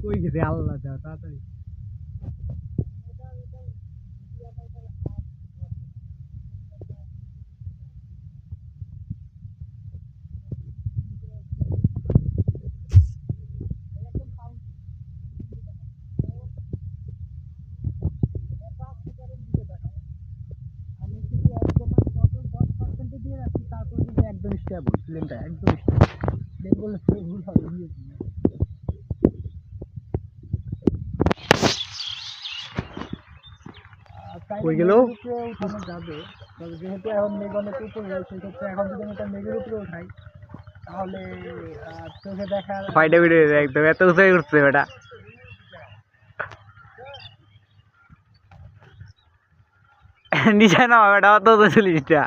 কই গেছে আল্লাহ দাও তাড়াতাড়ি আমি কিন্তু একদম টোটাল 10% দিয়ে রাখছি তারপর কিন্তু একদম স্টেবল প্লেনটা একদম প্লেন বলে ভুল হবে কই গেল উঠানো যাবে তবে যেহেতু এখন মেঘ অনেক উপরে সেক্ষেত্রে এখন যদি আমি এটা মেঘের উপরে উঠাই তাহলে চোখে দেখার ফাইটা ভিডিও একদম এত উঁচাই উঠছে বেটা নিচে না বেটা অত তো চল্লিশটা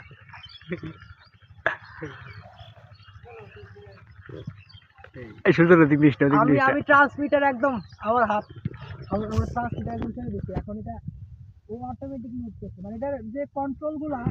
আমি ট্রান্সমিটার একদম আমার হাত আমার ট্রান্সমিটার একদম ছেড়ে দিচ্ছি এখন এটা ও অটোমেটিক মুভ করছে মানে এটার যে কন্ট্রোল গুলা